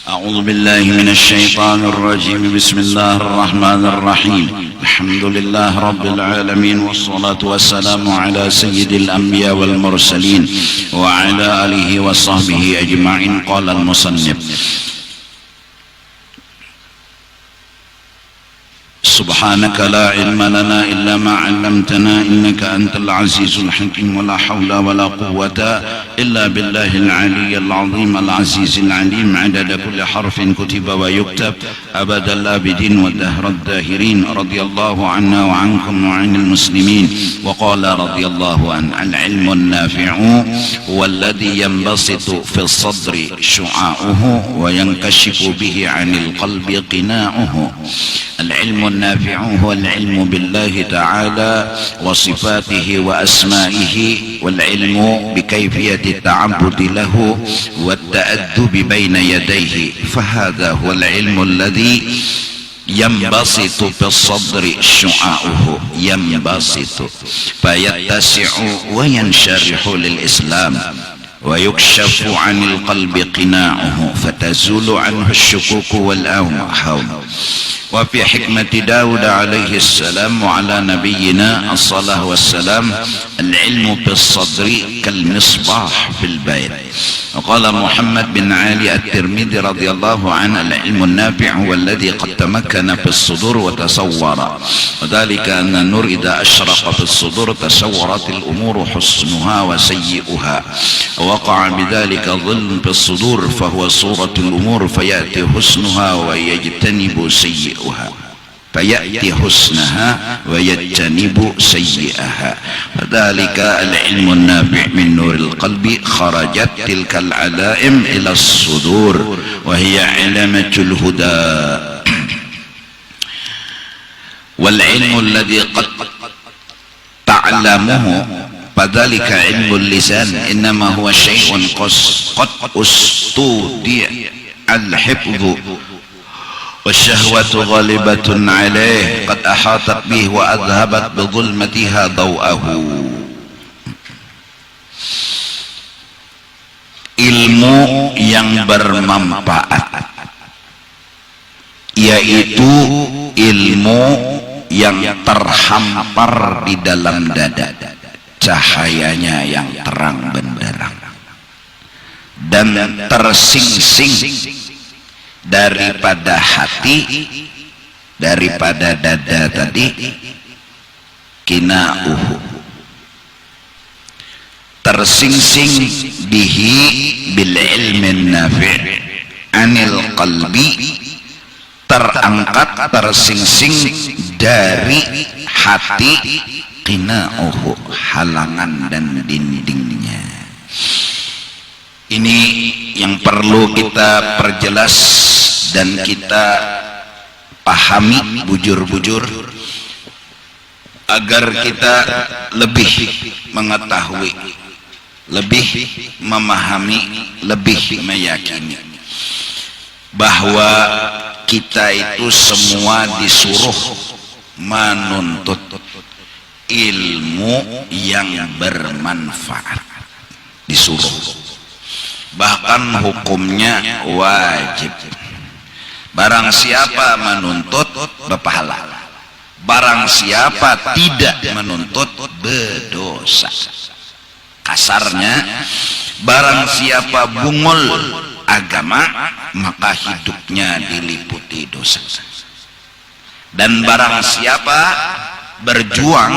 أعوذ بالله من الشيطان الرجيم. بسم الله الرحمن الرحيم. الحمد لله رب العالمين، والصلاة والسلام على سيد الأنبياء والمرسلين وعلى آله وصحبه أجمعين. قال المصنف: سبحانك لا علم لنا إلا ما علمتنا إنك أنت العزيز الحكيم. ولا حول ولا قوة إلا بالله العلي العظيم العزيز العليم. عدد كل حرف كتب ويكتب أبد الآبدين والدهر الداهرين. رضي الله عنا وعنكم وعن المسلمين. وقال رضي الله عنه: العلم النافع هو الذي ينبسط في الصدر شعاعه وينكشف به عن القلب قناعه. العلم النافع هو العلم بالله تعالى وصفاته وأسمائه، والعلم بكيفية التعبد له والتأدب بين يديه، فهذا هو العلم الذي ينبسط في الصدر شعاعه، ينبسط فيتسع وينشرح للإسلام، ويكشف عن القلب قناعه فتزول عنه الشكوك والأوهام. وفي حكمة داود عليه السلام وعلى نبينا الصلاة والسلام: العلم بالصدر كالمصباح في البيت. وقال محمد بن علي الترمذي رضي الله عنه: العلم النافع هو الذي قد تمكن في الصدور وتصور، وذلك أن النور إذا أشرق في الصدور تصورت الأمور حسنها وسيئها، ووقع بذلك ظل في الصدور فهو صورة الأمور، فيأتي حسنها ويجتنب سيئها، فيأتي حسنها ويجتنب سيئها. فذلك العلم النافع من نور القلب. خرجت تلك العلائم إلى الصدور وهي علامة الهدى. والعلم الذي قد تعلمه فذلك علم اللسان إنما هو شيء قد استودع الحفظ، والشهوة غالبة عليه قد أحاطت به وأذهبت بظلمتها ضوءه. Ilmu yang bermanfaat yaitu ilmu yang terhampar di dalam dada, cahayanya yang terang benderang dan tersingsing daripada hati, daripada dada tadi, kinauhu, tersingsing bihi bil ilmin nafi' anil qalbi, terangkat, tersingsing dari hati, qina'uhu, halangan dan dindingnya. Ini yang perlu kita perjelas dan kita pahami bujur-bujur agar kita lebih mengetahui, lebih memahami, lebih meyakini bahwa kita itu semua disuruh menuntut ilmu yang bermanfaat, disuruh, bahkan hukumnya wajib. Barang siapa menuntut berpahala, barang siapa tidak menuntut berdosa. Kasarnya, barang siapa bungul agama maka hidupnya diliputi dosa, dan barang siapa berjuang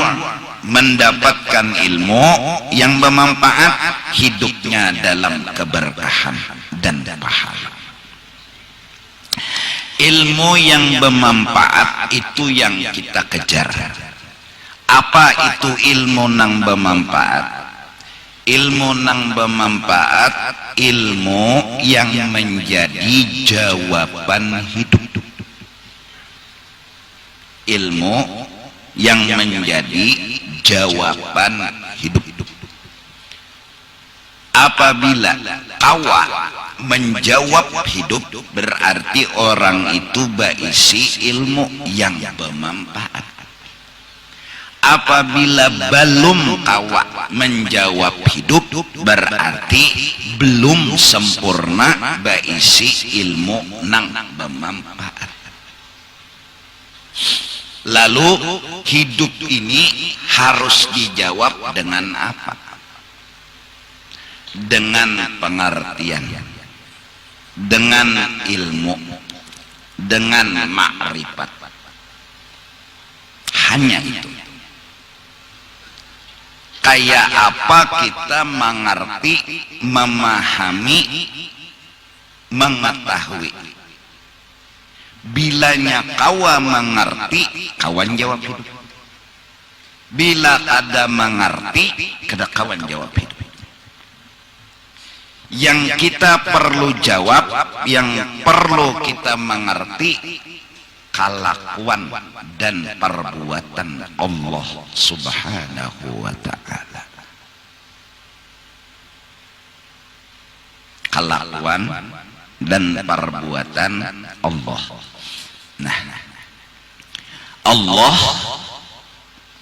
mendapatkan ilmu yang bermanfaat, hidupnya dalam keberkahan dan pahala. Ilmu yang bermanfaat itu yang kita kejar. Apa itu ilmu yang bermanfaat? Ilmu yang bermanfaat, ilmu yang menjadi jawaban hidup, ilmu yang menjadi jawaban hidup. Apabila tawa menjawab hidup, berarti orang itu berisi ilmu yang bermanfaat. Apabila belum tawa menjawab hidup, berarti belum sempurna baisi ilmu nang bermanfaat. Lalu hidup ini harus dijawab dengan apa? Dengan pengertian, dengan ilmu, dengan makrifat. Hanya itu. Kayak apa kita mengerti, memahami, mengetahui. Bilanya kawa mengerti, kawan jawab hidup. Bila ada mengerti, kada kawan jawab hidup. Yang kita perlu jawab, yang perlu kita mengerti, kelakuan dan perbuatan Allah Subhanahu wa ta'ala. Kelakuan dan perbuatan Allah. Nah, Allah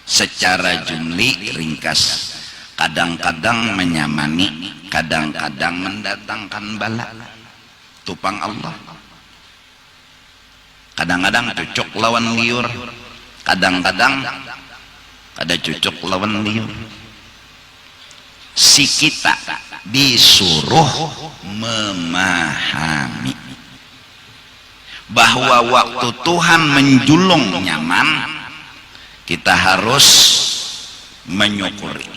secara jumlah ringkas, kadang-kadang menyamani, kadang-kadang mendatangkan bala. Tupang Allah. Kadang-kadang cocok lawan liur, kadang-kadang ada cocok lawan liur. Si kita disuruh memahami bahwa waktu Tuhan menjulung nyaman, kita harus menyukuri.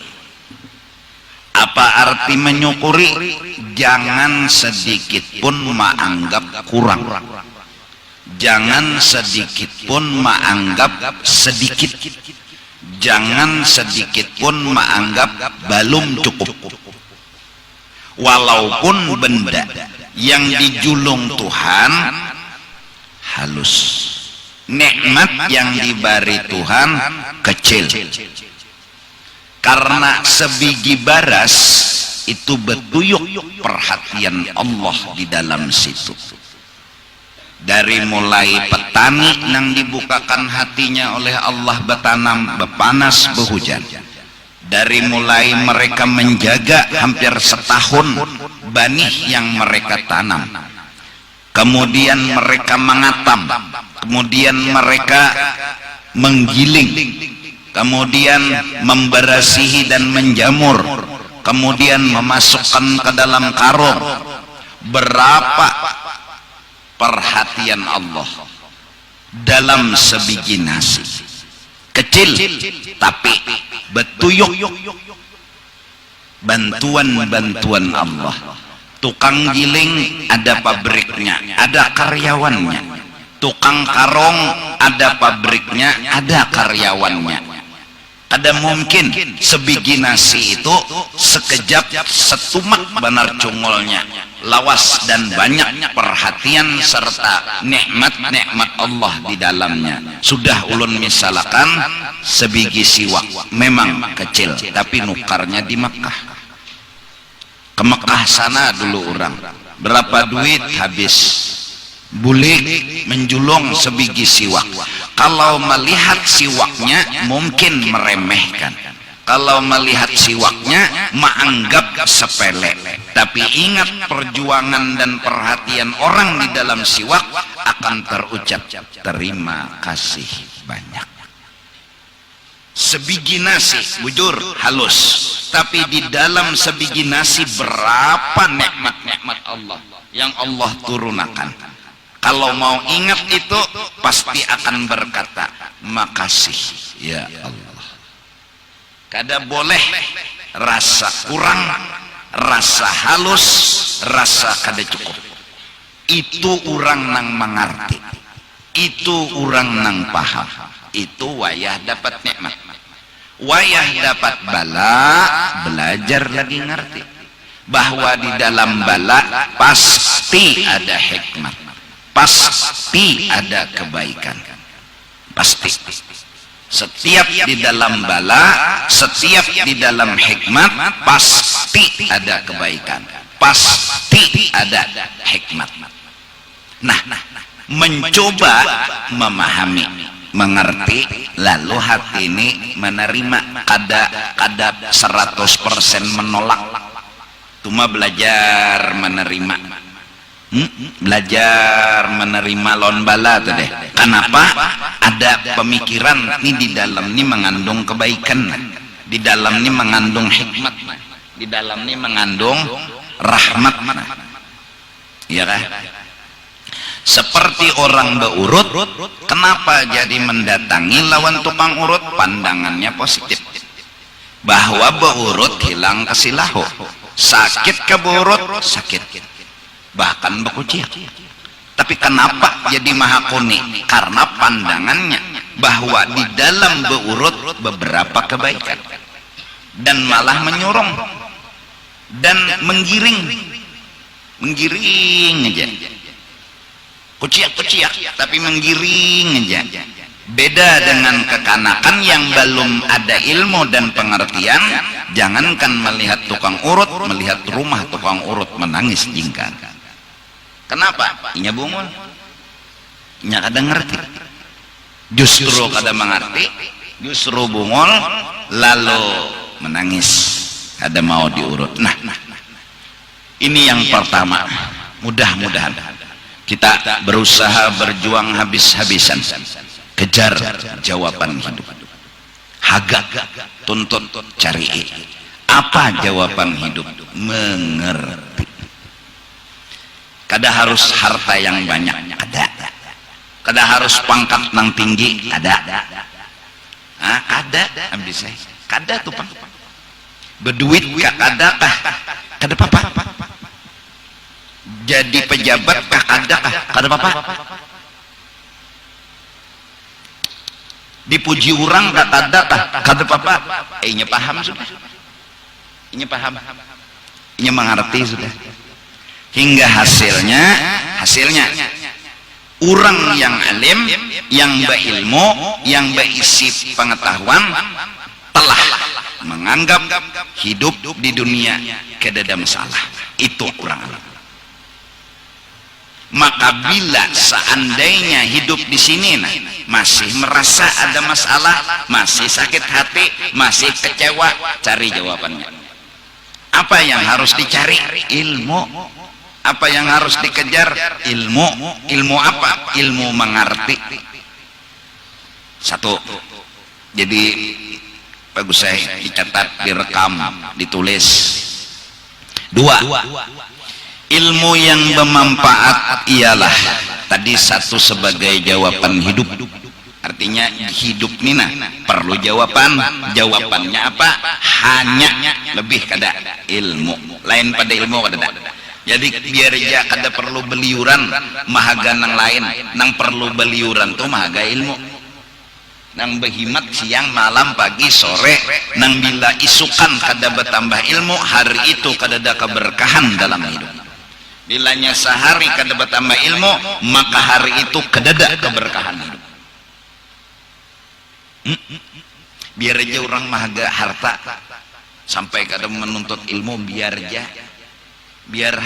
Apa arti menyukuri? Jangan sedikit pun menganggap kurang, jangan sedikit pun menganggap sedikit, jangan sedikit pun menganggap belum cukup. Walaupun benda yang dijulung Tuhan halus, nikmat yang diberi Tuhan kecil, karena sebiji baras itu betuyuk perhatian Allah di dalam situ. Dari mulai petani yang dibukakan hatinya oleh Allah bertanam, berpanas, berhujan. Dari mulai mereka menjaga hampir setahun benih yang mereka tanam. Kemudian mereka mengatam, kemudian mereka menggiling, kemudian memberasihi dan menjamur, kemudian memasukkan ke dalam karung. Berapa perhatian Allah dalam sebiji nasi kecil, tapi betuyuk bantuan-bantuan Allah. Tukang giling ada pabriknya, ada karyawannya. Tukang karung ada pabriknya, ada karyawannya. Ada mungkin sebiji nasi itu sekejap setumak benar cungolnya, lawas dan banyak perhatian serta nikmat-nikmat Allah di dalamnya. Sudah ulun misalkan sebiji siwak, memang kecil tapi nukarnya di Mekah. Ke Mekah sana dulu orang, berapa duit habis, bulik menjulung sebiji siwak. Kalau melihat siwaknya mungkin meremehkan, kalau melihat siwaknya menganggap sepele, tapi ingat perjuangan dan perhatian orang di dalam siwak, akan terucap terima kasih banyak. Sebiji nasi bujur halus, tapi di dalam sebiji nasi berapa nikmat-nikmat Allah yang Allah turunkan. Kalau mau ingat itu pasti akan berkata makasih ya Allah. Kada boleh rasa kurang, rasa halus, rasa kada cukup. Itu orang nang mengerti, itu orang nang paham. Itu wayah dapat nikmat, wayah dapat bala, belajar lagi ngerti bahwa di dalam bala pasti ada hikmat, pasti ada kebaikan, pasti. Setiap di dalam bala, setiap di dalam hikmat, pasti ada kebaikan, pasti ada hikmat. Nah, mencoba memahami, mengerti, lalu hati ini menerima, kada 100% menolak. itu mah belajar menerima. Belajar menerima lawan bala tuh deh. Kenapa? Ada pemikiran ini di dalam ini mengandung kebaikan, di dalam ini mengandung hikmat, di dalam ini mengandung rahmat. Iya kan? Seperti orang beurut, kenapa jadi mendatangi lawan tukang urut? Pandangannya positif, bahwa beurut hilang kesilahu, sakit ke beurut sakit, bahkan bekuciak. Tapi kenapa jadi maha kuni? Karena pandangannya bahwa di dalam beurut beberapa kebaikan, dan malah menyurung dan menggiring aja, kuciak tapi menggiring aja. Beda dengan kekanakan yang belum ada ilmu dan pengertian. Jangankan melihat tukang urut, melihat rumah tukang urut menangis jingkang. Kenapa? Inya bungul, inya kada ngerti, justru kada mengerti, justru bungul lalu menangis, kada mau diurut. Nah, ini yang pertama. Mudah-mudahan kita berusaha berjuang habis-habisan kejar jawaban hidup. Hagak tuntut cari apa jawaban hidup, mengerti. Kada harus harta yang banyak, kada harus pangkat nang tinggi, kada bisa, kada tuh pang berduit kada apa, jadi pejabat kada dipuji orang kada apa. Inya paham sudah, inya paham, inya mengerti sudah. Hingga hasilnya orang yang alim, yang berilmu, yang berisi pengetahuan telah menganggap hidup di dunia kada ada masalah. Itu orang alim. Maka bila seandainya hidup di sini masih merasa ada masalah, masih sakit hati, masih kecewa, cari jawabannya. Apa yang harus dicari? Ilmu. Apa yang harus dikejar? Ilmu. Ilmu apa? Ilmu mengerti. Satu. Jadi bagus saya dicatat, direkam, ditulis. Dua. Ilmu yang bermanfaat ialah tadi satu sebagai jawaban hidup. Artinya hidup nina perlu jawaban. Jawabannya apa? Hanya lebih kada ilmu. Lain pada ilmu kada. Jadi biar aja kada perlu beliuran mahaga nang lain, nang perlu beliuran tuh mahaga ilmu. Nang behimat siang malam pagi sore, nang bila isukan kada bertambah ilmu, hari itu kada ada keberkahan dalam hidup. Bilanya sehari kada bertambah ilmu, maka hari itu kada ada keberkahan hidup. Biar aja orang mahaga harta sampai kada menuntut ilmu, biar aja, biar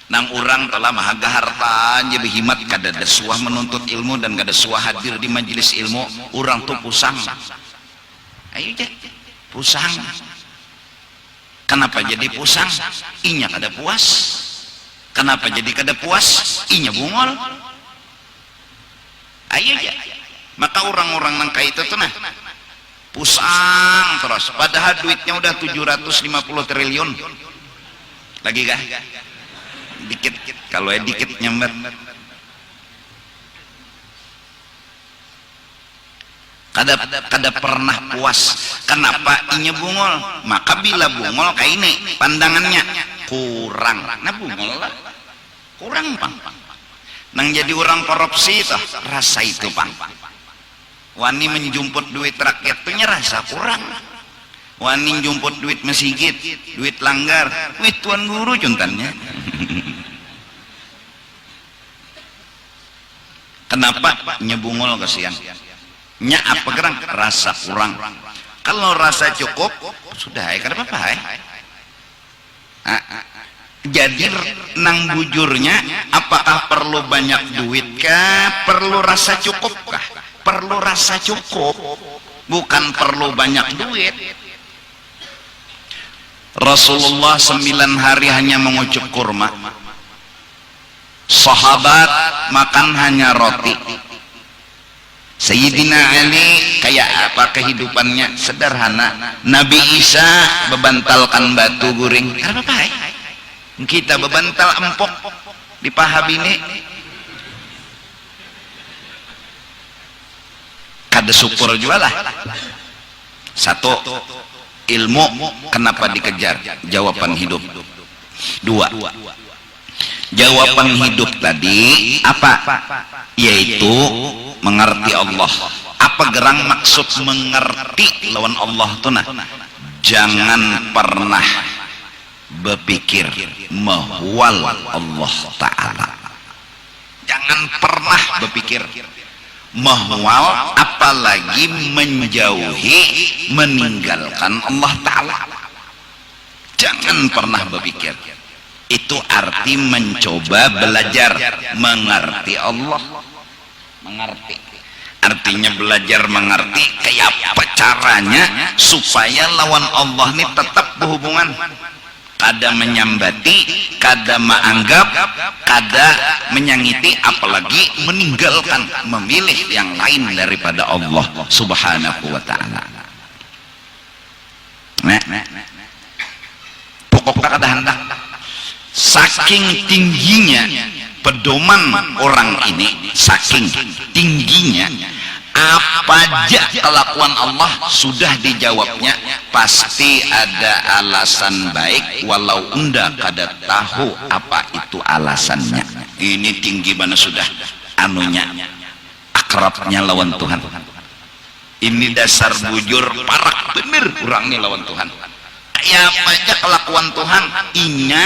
nang orang telah mahaga harta aja behimat kada ada suah menuntut ilmu dan kada suah hadir di majelis ilmu, orang tuh pusang. Ayo aja pusang. Kenapa jadi pusang? Inya kada puas. Kenapa jadi kada puas? Inya bungol. Ayo aja. Maka orang-orang nang kaya itu tuh pusang terus, padahal duitnya udah 750 triliun. Lagi kah? Dikit, kalau dikit nyambat. Kada pernah puas. Kenapa? Inya bungol. Maka bila bungol kayak ini pandangannya kurang. Nah bungol lah kurang pang. Nang jadi orang korupsi toh rasa itu pang. Wani menjumput duit rakyat tuh rasa kurang. Wani jumput duit masjid, duit langgar, duit tuan guru juntannya. Kenapa? Nyebungol kesian. Nya apa gerang? Rasa kurang. Kalau rasa cukup sudah ya kada apa-apa ya. Jadi nang bujurnya apakah perlu banyak duit kah? Perlu rasa cukup kah? Perlu rasa cukup, bukan perlu banyak duit. Rasulullah 9 hari hanya mengucup kurma. Sahabat makan hanya roti. Sayyidina Ali kayak apa kehidupannya? Sederhana. Nabi Isa bebantalkan batu guring. Apa baik? Kita bebantal empuk di paha bini. Kada syukur jualah. Satu, ilmu kenapa dikejar? Jawaban hidup. Dua, jawaban hidup tadi apa? Yaitu mengerti Allah. Apa gerang maksud mengerti lawan Allah tuh nah? Jangan pernah berpikir mahwal Allah Ta'ala. Jangan pernah berpikir mahwal, apalagi menjauhi, meninggalkan Allah Ta'ala. Jangan pernah berpikir. Itu arti mencoba belajar mengerti Allah. Mengerti artinya belajar mengerti kayak apa caranya supaya lawan Allah ini tetap berhubungan, kada menyambati, kada menganggap, kada menyangiti, apalagi meninggalkan, memilih yang lain daripada Allah Subhanahu wa ta'ala. Pokoknya kada hendak. Saking tingginya pedoman orang ini, saking tingginya, apa aja kelakuan Allah sudah dijawabnya pasti ada alasan baik, walau unda kada tahu apa itu alasannya. Ini tinggi mana sudah anunya, akrabnya lawan Tuhan. Ini dasar bujur parak bener orangnya lawan Tuhan. Kayak apa aja kelakuan Tuhan, inya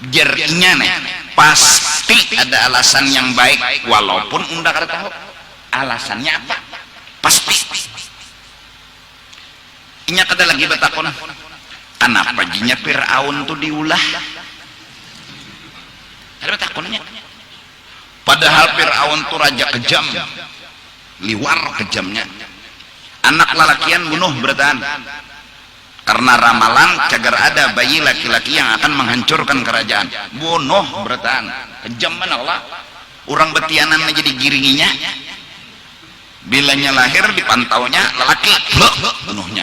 jerinya nih pasti ada alasan yang baik, walaupun unda kada tahu alasannya apa. Pasti inya kada lagi betakon kenapa jinya Fir'aun tuh diulah, ada betakonnya. Padahal Fir'aun tuh raja kejam, liwar kejamnya. Anak lalakian bunuh bertahan karena ramalan cagar ada bayi laki-laki yang akan menghancurkan kerajaan. Bunuh bertahan, kejam mana Allah. Orang betianan menjadi giringinya, bilanya lahir dipantaunya lelaki, bunuhnya.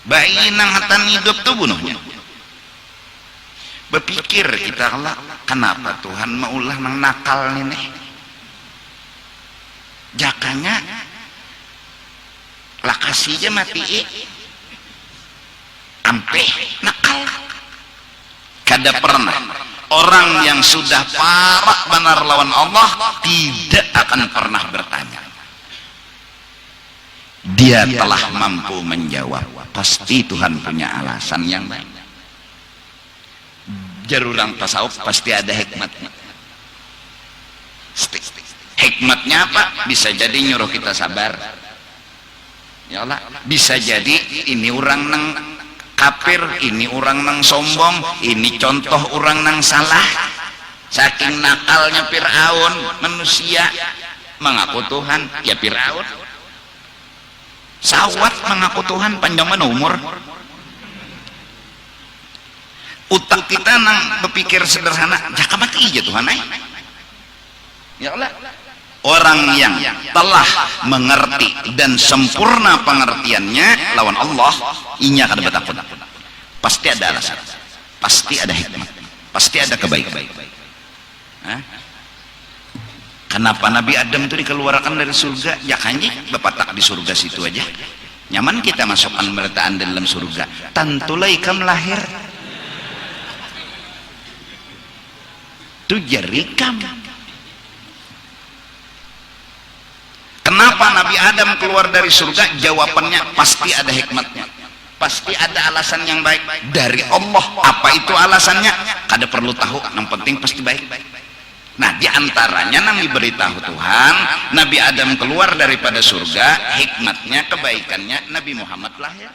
Bayi nang hatan hidup tuh bunuhnya. Berpikir kita Allah, kenapa Tuhan maulah nang nakal ini? Jakanya lakasi aja mati ampe nakal. Kada pernah orang yang sudah parah benar lawan Allah tidak akan pernah bertanya. Dia telah mampu menjawab. Pasti Tuhan punya alasan yang baik. Jarurang tasawuf pasti ada hikmatnya. Hikmatnya apa? Bisa jadi nyuruh kita sabar. Ya Allah, bisa jadi ini orang nang kafir, ini orang nang sombong, ini contoh orang nang salah. Saking nakalnya Fir'aun, manusia mengaku Tuhan, ya Fir'aun. Sawat mengaku Tuhan, panjang mana umur. Utak kita nang berpikir sederhana, jaka mati aja Tuhan. Ya Allah, orang yang telah mengerti dan sempurna pengertiannya lawan Allah, inya kada bertakut. Pasti ada alasan, pasti ada hikmah, pasti ada kebaikan. Kenapa Nabi Adam itu dikeluarkan dari surga? Ya kanji bepatak di surga situ aja. Nyaman kita masukkan bertaan dalam surga. Tantulai kam lahir. Tujarikam. Kenapa Nabi Adam keluar dari surga? Jawabannya pasti ada hikmatnya, pasti ada alasan yang baik dari Allah. Apa itu alasannya? Kada perlu tahu, yang penting pasti baik. Nah, diantaranya nang diberitahu Tuhan, Nabi Adam keluar daripada surga, hikmatnya, kebaikannya, Nabi Muhammad lahir.